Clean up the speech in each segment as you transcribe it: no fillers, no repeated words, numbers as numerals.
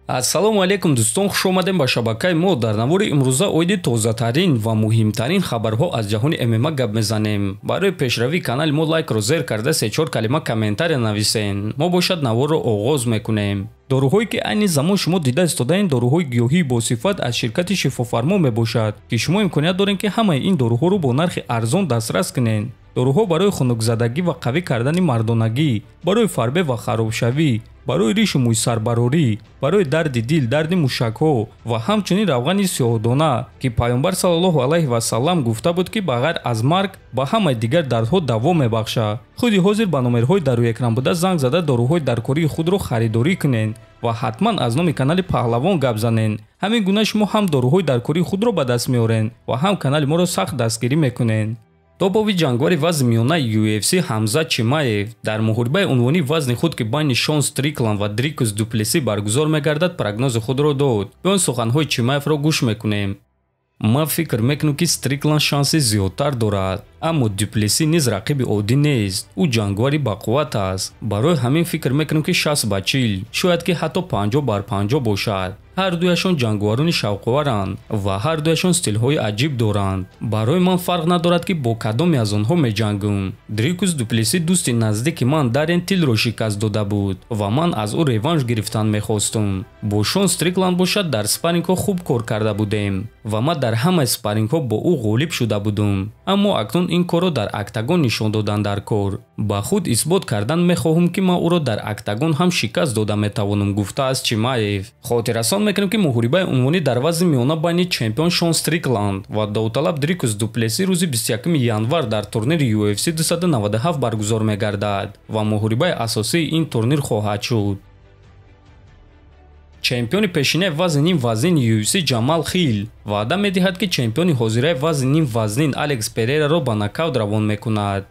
Ассалому алейкум дӯстон, хуш омадем ба шабакаи мо. Дар навори имрӯза оиди тозатарин ва муҳимтарин хабарҳо аз ҷаҳони ММА гап мезанем. Барои пешравии канали мо лайкро зер карда 3-4 калима комментария нависен. мо бошад наворро оғоз мекунем. доруҳое ки айни замон шумо дида истодаин доруҳои гиёҳии босифат аз ширкати шифофармо мебошад, ки шумо имконият доред ки ҳамаи ин доруҳоро бо нархи арзон дастрас кунед. доруҳо барои хунукзадагӣ ва қавӣ кардани мардонагӣ, барои фарбе ва харобшавӣ, барои ришу мӯйсарбарорӣ, барои дарди дил, дарди мушакҳо ва ҳамчунин равғани сиёҳдона, ки пайғамбар саллаллоҳу алайҳи васаллам гуфта буд ки ба ғайр аз марг ба ҳамаи дигар дардҳо даво мебахшад. худи ҳозир ба номерҳои дар рӯи экран буда занг зада доруҳои даркории худро харидорӣ кунед ва ҳатман аз номи канали Паҳлавон гап занед. ҳамин гуна шумо ҳам доруҳои даркории худро ба даст меоред ва ҳам канали моро сахт дастгирӣ мекунед. тобови ҷангвари вазни миёнаи UFC Ҳамза Чимаев дар муҳорибаи унвони вазни худ ки байни Шон Стрикланд ва Дрикус Дуплеси баргузор мегардад прогнози худро дод. биён суханҳои Чимаевро гӯш мекунем. ман фикр мекунам ки Стрикланд шанси зиёдтар дорад, аммо Дуплеси низ рақиби оддӣ нест. ӯ ҷангвари бақувват аст. барои ҳамин фикр мекунам ки 60-40, шояд ки ҳатто 50-50 бошад. ҳардуяшон ҷангварони шавқоваранд ва ҳардуяшон стилҳои аҷиб доранд. барои ман фарқ надорад ки бо кадоме аз онҳо меҷангам. Дрикус Дуплеси дӯсти наздики ман Дарен Тилро шикаст дода буд ва ман аз ӯ реванш гирифтан мехостум. бо Шон Стрикланд бошад дар спарингҳо хуб кор карда будем ва ман дар ҳамаи спарингҳо бо ӯ ғолиб шуда будум. аммо акнун ин корро дар октагон нишон додан дар кор. ба худ исбот кардан мехоҳам ки ман ӯро дар октагон ҳам шикаст дода метавонам, гуфтааст Чимаев. хотиррасон мекунем ки муҳорибаи унвонӣ дар вазни миёна байни чемпион Шон Стрикланд ва довталаб Дрикус Дуплеси рӯзи 21 январ дар турнири UFC 297 баргузор мегардад ва муҳорибаи асосии ин турнир хоҳад шуд. чемпиони пешинаи вазни ним вазнин UFC Ҷамал Хил ваъда медиҳад ки чемпиони ҳозираи вазни ним вазнин Алекс Перейраро ба нокаут равон мекунад.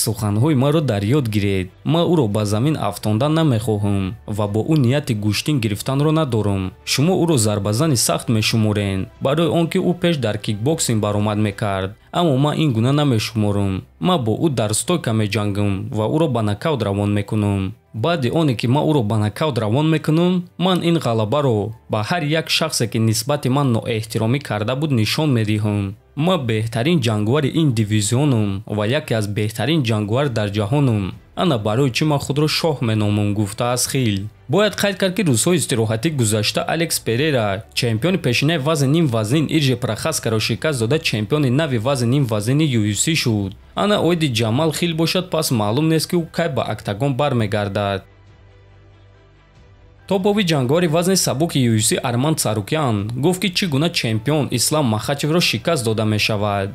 суханҳои маро дар ёд гиред. ман ӯро ба замин афтондан намехоҳам ва бо ӯ нияти гӯштин гирифтанро надорам. шумо ӯро зарбазани сахт мешуморед, барои он ки ӯ пеш дар кикбоксинг баромад мекард, аммо ман ин гуна намешуморам. ман бо ӯ дар стойка меҷангам ва ӯро ба нокаут равон мекунам. баъди оне ки ман ӯро ба нокаут равон мекунам, ман ин ғалабаро ба ҳар як шахсе ки нисбати ман ноэҳтиромӣ карда буд нишон медиҳам. ман беҳтарин ҷангвари ин дивизионам ва яке аз беҳтарин ҷангвар дар ҷаҳонам. ана барои чӣ ман худро шоҳ меномам, гуфтааст Хил. бояд қайд кард ки рӯзҳои истироҳатии гузашта Алекс Перейра, чемпиони пешинаи вазни ним вазнин Ирҷи Прохаскаро шикаст дода чемпиони нави вазни ним вазнини UFC шуд. ана оиди Ҷамал Хил бошад, пас маълум нест ки ӯ кай ба октагон бармегардад. тобови ҷангвари вазни сабуки UFC Арман Царукян гуфт ки чӣ гуна чемпион Ислам Махачевро шикаст дода мешавад.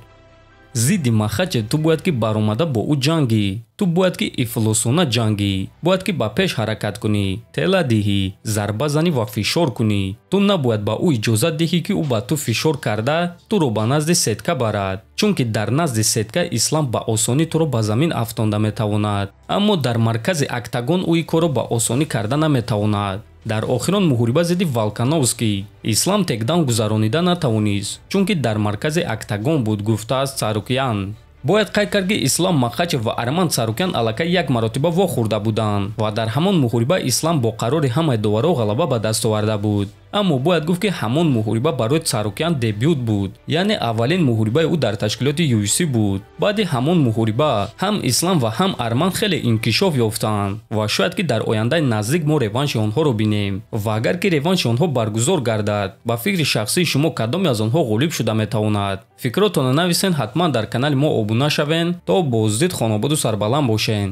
зидди Махачев ту бояд ки баромада бо ӯ ҷангӣ. ту бояд ки ифлосона ҷангӣ. бояд ки ба пеш ҳаракат кунӣ, тела диҳӣ, зарба занӣ ва фишор кунӣ. ту набояд ба ӯ иҷозат диҳӣ ки ӯ ба ту фишор карда туро ба назди сетка барад, чунки дар назди сетка Ислам ба осонӣ туро ба замин афтонда метавонад, аммо дар маркази октагон ӯ ин корро ба осонӣ карда наметавонад. дар охирон муҳориба зидди Волкановский Ислам текдаун гузаронида натавонист, чунки дар маркази октагон буд, гуфтааст Царукян. бояд қайд кард ки Ислам Махачев ва Арман Царукян аллакай як маротиба вохӯрда буданд ва дар ҳамон муҳориба Ислам бо қарори ҳамаи доваро ғалаба ба даст оварда буд. аммо бояд гуфт ки ҳамон муҳориба барои Царукян дебют буд, яъне аввалин муҳорибаи ӯ дар ташкилоти UFC буд. баъди ҳамон муҳориба ҳам Ислам ва ҳам Арман хеле инкишоф ёфтанд ва шояд ки дар ояндаи наздик мо реванши онҳоро бинем. ва агар ки реванши онҳо баргузор гардад, ба фикри шахсии шумо кадоме аз онҳо ғолиб шуда метавонад? фикротонро нависен, ҳатман дар канали мо обуна шавен. то боздид хонободу сарбаланд бошен.